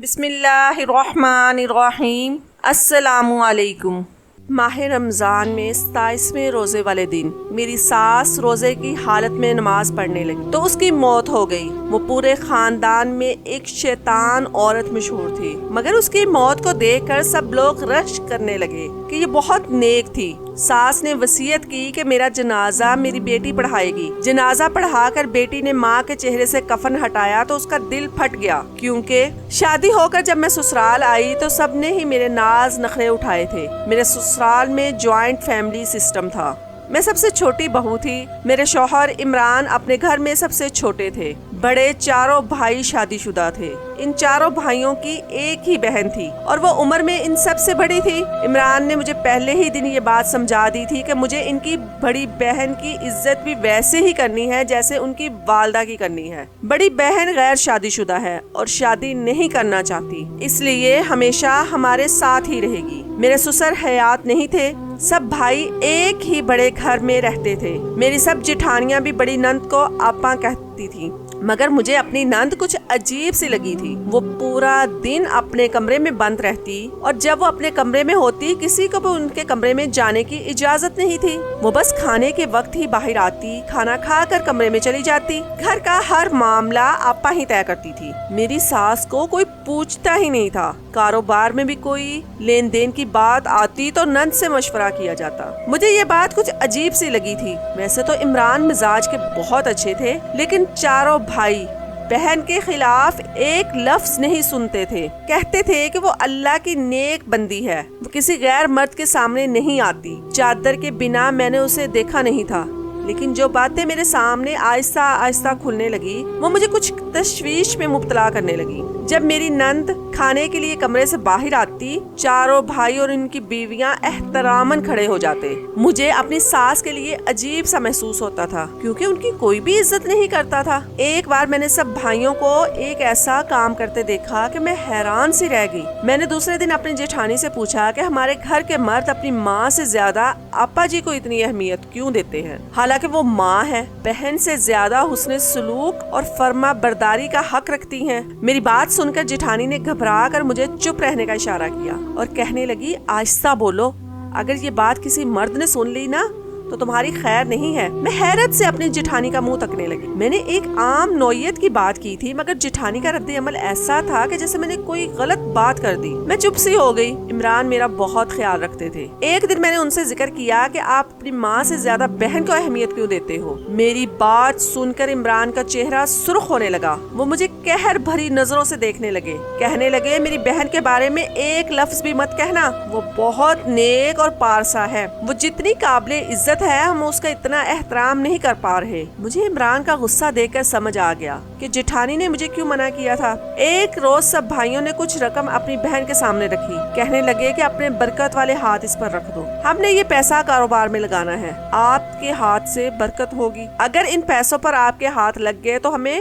بسم اللہ الرحمن الرحیم۔ السلام علیکم۔ ماہ رمضان میں 27ویں روزے والے دن میری ساس روزے کی حالت میں نماز پڑھنے لگی تو اس کی موت ہو گئی۔ وہ پورے خاندان میں ایک شیطان عورت مشہور تھی، مگر اس کی موت کو دیکھ کر سب لوگ رشک کرنے لگے کہ یہ بہت نیک تھی۔ ساس نے وصیت کی کہ میرا جنازہ میری بیٹی پڑھائے گی۔ جنازہ پڑھا کر بیٹی نے ماں کے چہرے سے کفن ہٹایا تو اس کا دل پھٹ گیا، کیونکہ شادی ہو کر جب میں سسرال آئی تو سب نے ہی میرے ناز نخرے اٹھائے تھے۔ میرے سسرال میں جوائنٹ فیملی سسٹم تھا۔ میں سب سے چھوٹی بہو تھی۔ میرے شوہر عمران اپنے گھر میں سب سے چھوٹے تھے۔ بڑے چاروں بھائی شادی شدہ تھے۔ ان چاروں بھائیوں کی ایک ہی بہن تھی اور وہ عمر میں ان سب سے بڑی تھی۔ عمران نے مجھے پہلے ہی دن یہ بات سمجھا دی تھی کہ مجھے ان کی بڑی بہن کی عزت بھی ویسے ہی کرنی ہے جیسے ان کی والدہ کی کرنی ہے۔ بڑی بہن غیر شادی شدہ ہے اور شادی نہیں کرنا چاہتی، اس لیے ہمیشہ ہمارے ساتھ ہی رہے گی۔ میرے سسر حیات نہیں تھے۔ سب بھائی ایک ہی بڑے گھر میں رہتے تھے۔ میری سب جٹھانیاں بھی بڑی نند کو آپا کہتی تھی، مگر مجھے اپنی نند کچھ عجیب سی لگی تھی۔ وہ پورا دن اپنے کمرے میں بند رہتی اور جب وہ اپنے کمرے میں ہوتی کسی کو بھی ان کے کمرے میں جانے کی اجازت نہیں تھی۔ وہ بس کھانے کے وقت ہی باہر آتی، کھانا کھا کر کمرے میں چلی جاتی۔ گھر کا ہر معاملہ آپا ہی طے کرتی تھی۔ میری ساس کو کوئی پوچھتا ہی نہیں تھا۔ کاروبار میں بھی کوئی لین دین کی بات آتی تو نند سے مشورہ کیا جاتا۔ مجھے یہ بات کچھ عجیب سی لگی تھی۔ ویسے تو عمران مزاج کے بہت اچھے تھے، لیکن چاروں بھائی بہن کے خلاف ایک لفظ نہیں سنتے تھے۔ کہتے تھے کہ وہ اللہ کی نیک بندی ہے، وہ کسی غیر مرد کے سامنے نہیں آتی۔ چادر کے بنا میں نے اسے دیکھا نہیں تھا، لیکن جو باتیں میرے سامنے آہستہ آہستہ کھلنے لگی وہ مجھے کچھ تشویش میں مبتلا کرنے لگی۔ جب میری نند کھانے کے لیے کمرے سے باہر آتی، چاروں بھائی اور ان کی بیویاں احتراماً کھڑے ہو جاتے۔ مجھے اپنی ساس کے لیے عجیب سا محسوس ہوتا تھا، کیونکہ ان کی کوئی بھی عزت نہیں کرتا تھا۔ ایک بار میں نے سب بھائیوں کو ایک ایسا کام کرتے دیکھا کہ میں حیران سی رہ گئی۔ میں نے دوسرے دن اپنی جیٹھانی سے پوچھا کہ ہمارے گھر کے مرد اپنی ماں سے زیادہ آپا جی کو اتنی اہمیت کیوں دیتے ہیں، حالانکہ وہ ماں ہے، بہن سے زیادہ حسن سلوک اور فرما برداری کا حق رکھتی ہیں۔ میری بات سن کر جیٹھانی نے گھبرا کر مجھے چپ رہنے کا اشارہ کیا اور کہنے لگی، آہستہ بولو، اگر یہ بات کسی مرد نے سن لی نا تو تمہاری خیر نہیں ہے۔ میں حیرت سے اپنی جیٹھانی کا منہ تکنے لگی۔ میں نے ایک عام نوعیت کی بات کی تھی، مگر جیٹھانی کا رد عمل ایسا تھا کہ جیسے میں نے کوئی غلط بات کر دی۔ میں چپ سی ہو گئی۔ عمران میرا بہت خیال رکھتے تھے۔ ایک دن میں نے ان سے ذکر کیا کہ آپ اپنی ماں سے زیادہ بہن کو اہمیت کیوں دیتے ہو۔ میری بات سن کر عمران کا چہرہ سرخ ہونے لگا۔ وہ مجھے قہر بھری نظروں سے دیکھنے لگے۔ کہنے لگے، میری بہن کے بارے میں ایک لفظ بھی مت کہنا، وہ بہت نیک اور پارسا ہے، وہ جتنی قابل عزت ہے ہم اس کا اتنا احترام نہیں کر پا رہے۔ مجھے عمران کا غصہ دیکھ کر سمجھ آ گیا کہ جیٹھانی نے مجھے کیوں منع کیا تھا۔ ایک روز سب بھائیوں نے کچھ رقم اپنی بہن کے سامنے رکھی۔ کہنے لگے کہ اپنے برکت والے ہاتھ اس پر رکھ دو، ہم نے یہ پیسہ کاروبار میں لگانا ہے، آپ کے ہاتھ سے برکت ہوگی، اگر ان پیسوں پر آپ کے ہاتھ لگ گئے تو ہمیں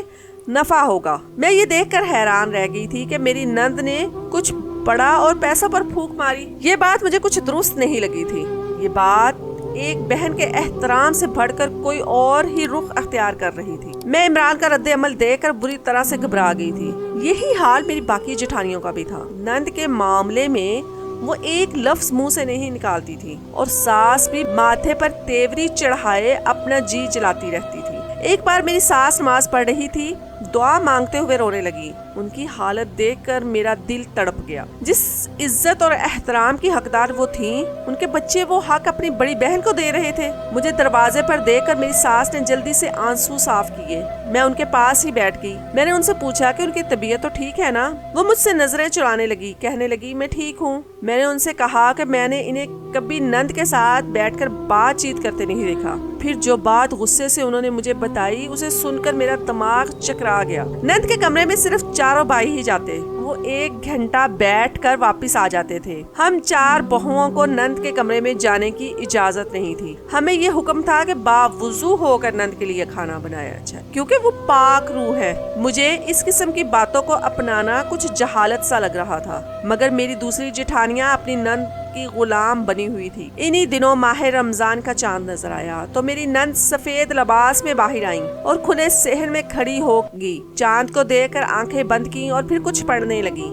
نفع ہوگا۔ میں یہ دیکھ کر حیران رہ گئی تھی کہ میری نند نے کچھ پڑا اور پیسوں پر پھونک ماری۔ یہ بات مجھے کچھ درست نہیں لگی تھی۔ یہ بات ایک بہن کے احترام سے بڑھ کر کوئی اور ہی رخ اختیار کر رہی تھی۔ میں عمران کا رد عمل دیکھ کر بری طرح سے گھبرا گئی تھی۔ یہی حال میری باقی جٹھانیوں کا بھی تھا۔ نند کے معاملے میں وہ ایک لفظ منہ سے نہیں نکالتی تھی اور ساس بھی ماتھے پر تیوری چڑھائے اپنا جی چلاتی رہتی تھی۔ ایک بار میری ساس نماز پڑھ رہی تھی، دعا مانگتے ہوئے رونے لگی۔ ان کی حالت دیکھ کر میرا دل تڑپ گیا۔ جس عزت اور احترام کی حقدار وہ تھیں، ان کے بچے وہ حق اپنی بڑی بہن کو دے رہے تھے۔ مجھے دروازے پر دیکھ کر میری ساس نے جلدی سے آنسو صاف کیے۔ میں ان کے پاس ہی بیٹھ گئی۔ میں نے ان سے پوچھا کہ ان کی طبیعت تو ٹھیک ہے نا؟ وہ مجھ سے نظریں چرانے لگی، کہنے لگی، میں ٹھیک ہوں۔ میں نے ان سے کہا کہ میں نے انہیں کبھی نند کے ساتھ بیٹھ کر بات چیت کرتے نہیں دیکھا۔ پھر جو بات غصے سے انہوں نے مجھے بتائی اسے سن کر میرا دماغ چکرا گیا۔ نند کے کمرے میں صرف چاروں بھائی ہی جاتے، وہ 1 گھنٹہ بیٹھ کر واپس آ جاتے تھے۔ ہم 4 بہوؤں کو نند کے کمرے میں جانے کی اجازت نہیں تھی۔ ہمیں یہ حکم تھا کہ باوضو ہو کر نند کے لیے کھانا بنایا جائے، کیونکہ وہ پاک روح ہے۔ مجھے اس قسم کی باتوں کو اپنانا کچھ جہالت سا لگ رہا تھا، مگر میری دوسری جٹھانیاں اپنی نند کی غلام بنی ہوئی تھی۔ انہی دنوں ماہ رمضان کا چاند نظر آیا تو میری نند سفید لباس میں باہر آئیں اور کھلے صحن میں کھڑی ہوگی۔ چاند کو دیکھ کر آنکھیں بند کی اور پھر کچھ پڑھنے لگی۔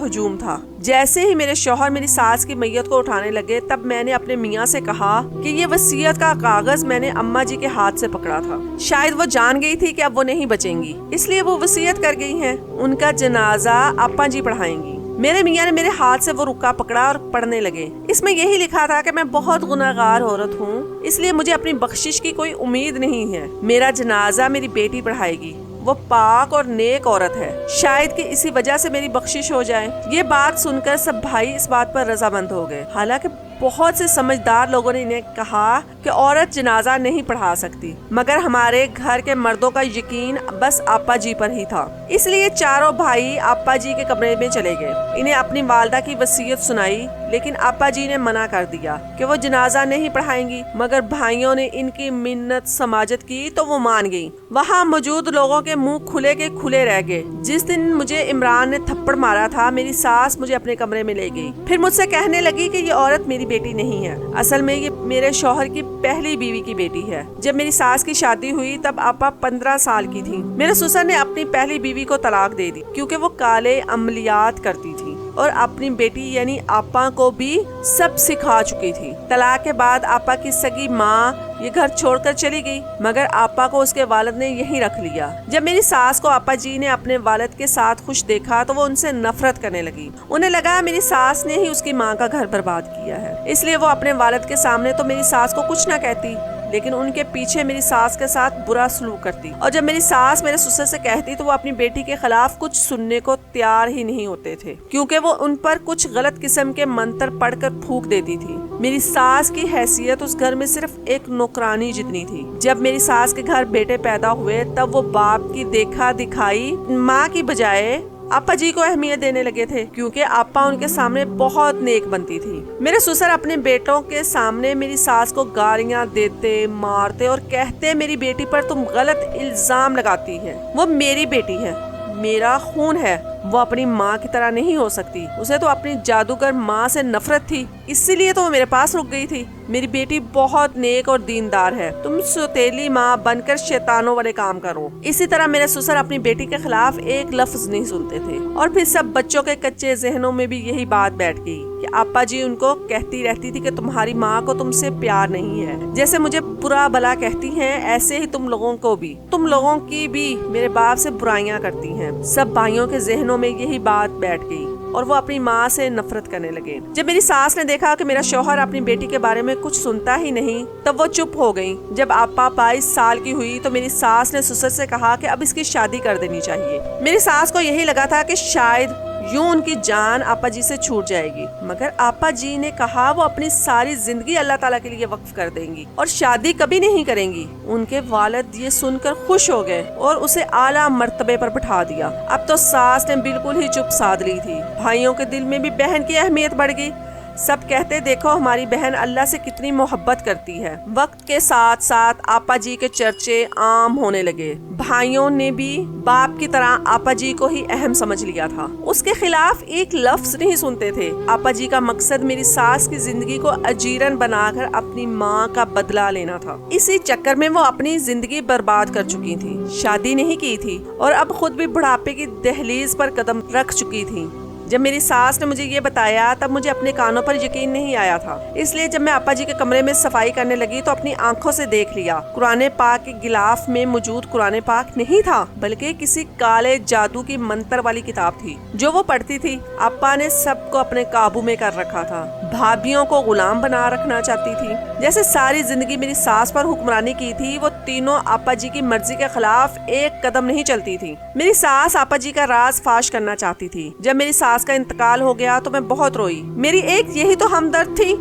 ہجوم تھا۔ جیسے ہی میرے شوہر میری ساس کی میت کو اٹھانے لگے تب میں نے اپنے میاں سے کہا کہ یہ وصیت کا کاغذ میں نے اماں جی کے ہاتھ سے پکڑا تھا۔ شاید وہ جان گئی تھی کہ اب وہ نہیں بچیں گی، اس لیے وہ وصیت کر گئی ہیں۔ ان کا جنازہ آپا جی پڑھائیں گی۔ میرے میاں نے میرے ہاتھ سے وہ رکا پکڑا اور پڑھنے لگے۔ اس میں یہی لکھا تھا کہ میں بہت گناہگار عورت ہوں، اس لیے مجھے اپنی بخشش کی کوئی امید نہیں ہے۔ میرا جنازہ میری بیٹی پڑھائے گی، وہ پاک اور نیک عورت ہے، شاید کہ اسی وجہ سے میری بخشش ہو جائے۔ یہ بات سن کر سب بھائی اس بات پر رضامند ہو گئے۔ حالانکہ بہت سے سمجھدار لوگوں نے انہیں کہا کہ عورت جنازہ نہیں پڑھا سکتی، مگر ہمارے گھر کے مردوں کا یقین بس آپا جی پر ہی تھا، اس لیے چاروں بھائی آپا جی کے کمرے میں چلے گئے۔ انہیں اپنی والدہ کی وصیت سنائی، لیکن آپا جی نے منع کر دیا کہ وہ جنازہ نہیں پڑھائیں گی، مگر بھائیوں نے ان کی منت سماجت کی تو وہ مان گئی۔ وہاں موجود لوگوں کے منہ کھلے کے کھلے رہ گئے۔ جس دن مجھے عمران نے تھپڑ مارا تھا، میری ساس مجھے اپنے کمرے میں لے گئی، پھر مجھ سے کہنے لگی کہ یہ عورت میری بیٹی نہیں ہے، اصل میں یہ میرے شوہر کی پہلی بیوی کی بیٹی ہے۔ جب میری ساس کی شادی ہوئی تب آپا 15 سال کی تھی۔ میرے سسر نے اپنی پہلی بیوی کو طلاق دے دی کیونکہ وہ کالے عملیات کرتی تھی اور اپنی بیٹی یعنی آپا کو بھی سب سکھا چکی تھی۔ طلاق کے بعد آپا کی سگی ماں یہ گھر چھوڑ کر چلی گئی، مگر آپا کو اس کے والد نے یہیں رکھ لیا۔ جب میری ساس کو آپا جی نے اپنے والد کے ساتھ خوش دیکھا تو وہ ان سے نفرت کرنے لگی۔ انہیں لگا میری ساس نے ہی اس کی ماں کا گھر برباد کیا ہے، اس لیے وہ اپنے والد کے سامنے تو میری ساس کو کچھ نہ کہتی، لیکن ان کے پیچھے میری ساس کے ساتھ برا سلوک کرتی، اور جب میری ساس میرے سسر سے کہتی تو وہ اپنی بیٹی کے خلاف کچھ سننے کو تیار ہی نہیں ہوتے تھے، کیونکہ وہ ان پر کچھ غلط قسم کے منتر پڑھ کر پھونک دیتی تھی۔ میری ساس کی حیثیت اس گھر میں صرف ایک نوکرانی جتنی تھی۔ جب میری ساس کے گھر بیٹے پیدا ہوئے تب وہ باپ کی دیکھا دکھائی ماں کی بجائے آپا جی کو اہمیت دینے لگے تھے، کیونکہ آپا ان کے سامنے بہت نیک بنتی تھی۔ میرے سسر اپنے بیٹوں کے سامنے میری ساس کو گالیاں دیتے، مارتے اور کہتے میری بیٹی پر تم غلط الزام لگاتی ہے، وہ میری بیٹی ہے، میرا خون ہے، وہ اپنی ماں کی طرح نہیں ہو سکتی، اسے تو اپنی جادوگر ماں سے نفرت تھی، اسی لیے تو وہ میرے پاس رک گئی تھی۔ میری بیٹی بہت نیک اور دیندار ہے، تم سوتیلی ماں بن کر شیطانوں والے کام کرو۔ اسی طرح میرے سسر اپنی بیٹی کے خلاف ایک لفظ نہیں سنتے تھے، اور پھر سب بچوں کے کچے ذہنوں میں بھی یہی بات بیٹھ گئی کہ آپا جی ان کو کہتی رہتی تھی کہ تمہاری ماں کو تم سے پیار نہیں ہے، جیسے مجھے برا بلا کہتی ہیں ایسے ہی تم لوگوں کو بھی، تم لوگوں کی بھی میرے باپ سے برائیاں کرتی ہیں۔ سب بھائیوں کے ذہنوں میں یہی بات بیٹھ گئی اور وہ اپنی ماں سے نفرت کرنے لگے۔ جب میری ساس نے دیکھا کہ میرا شوہر اپنی بیٹی کے بارے میں کچھ سنتا ہی نہیں تب وہ چپ ہو گئی۔ جب آپا 22 سال کی ہوئی تو میری ساس نے سسر سے کہا کہ اب اس کی شادی کر دینی چاہیے۔ میری ساس کو یہی لگا تھا کہ شاید یوں ان کی جان آپا جی سے چھوٹ جائے گی، مگر آپا جی نے کہا وہ اپنی ساری زندگی اللہ تعالیٰ کے لیے وقف کر دیں گی اور شادی کبھی نہیں کریں گی۔ ان کے والد یہ سن کر خوش ہو گئے اور اسے اعلیٰ مرتبے پر بٹھا دیا۔ اب تو ساس نے بالکل ہی چپ سادھ لی تھی۔ بھائیوں کے دل میں بھی بہن کی اہمیت بڑھ گئی۔ سب کہتے دیکھو ہماری بہن اللہ سے کتنی محبت کرتی ہے۔ وقت کے ساتھ ساتھ آپا جی کے چرچے عام ہونے لگے۔ بھائیوں نے بھی باپ کی طرح آپا جی کو ہی اہم سمجھ لیا تھا، اس کے خلاف ایک لفظ نہیں سنتے تھے۔ آپا جی کا مقصد میری ساس کی زندگی کو اجیرن بنا کر اپنی ماں کا بدلہ لینا تھا۔ اسی چکر میں وہ اپنی زندگی برباد کر چکی تھی، شادی نہیں کی تھی اور اب خود بھی بڑھاپے کی دہلیز پر قدم رکھ چکی تھی۔ جب میری ساس نے مجھے یہ بتایا تب مجھے اپنے کانوں پر یقین نہیں آیا تھا، اس لیے جب میں آپا جی کے کمرے میں صفائی کرنے لگی تو اپنی آنکھوں سے دیکھ لیا قرآن پاک کے غلاف میں موجود قرآن پاک نہیں تھا، بلکہ کسی کالے جادو کی منتر والی کتاب تھی جو وہ پڑھتی تھی۔ آپا نے سب کو اپنے قابو میں کر رکھا تھا، بھابھیوں کو غلام بنا رکھنا چاہتی تھی۔ جیسے ساری زندگی میری ساس پر حکمرانی کی تھی، وہ تینوں آپا جی کی مرضی کے خلاف ایک قدم نہیں چلتی تھی۔ میری ساس آپا جی کا راز فاش کرنا چاہتی تھی۔ جب میری ساس کا انتقال ہو گیا تو میں بہت روئی، میری ایک یہی تو ہمدرد تھی،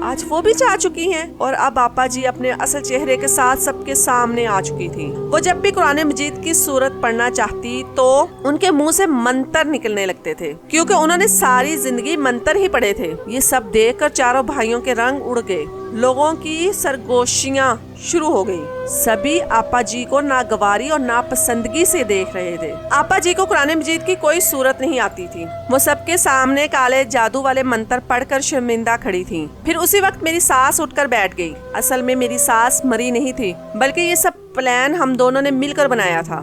آج وہ بھی جا چکی ہیں اور اب آپا جی اپنے اصل چہرے کے ساتھ سب کے سامنے آ چکی تھی۔ وہ جب بھی قرآن مجید کی سورت پڑھنا چاہتی تو ان کے منہ سے منتر نکلنے لگتے تھے، کیونکہ انہوں نے ساری زندگی منتر ہی پڑھے تھے۔ یہ سب دیکھ کر چاروں بھائیوں کے رنگ اڑ گئے، لوگوں کی سرگوشیاں شروع ہو گئی، سبھی آپا جی کو ناگواری اور ناپسندگی سے دیکھ رہے تھے۔ آپا جی کو قرآن مجید کی کوئی صورت نہیں آتی تھی، وہ سب کے سامنے کالے جادو والے منتر پڑھ کر شرمندہ کھڑی تھیں۔ پھر اسی وقت میری ساس اٹھ کر بیٹھ گئی۔ اصل میں میری ساس مری نہیں تھی، بلکہ یہ سب پلان ہم دونوں نے مل کر بنایا تھا۔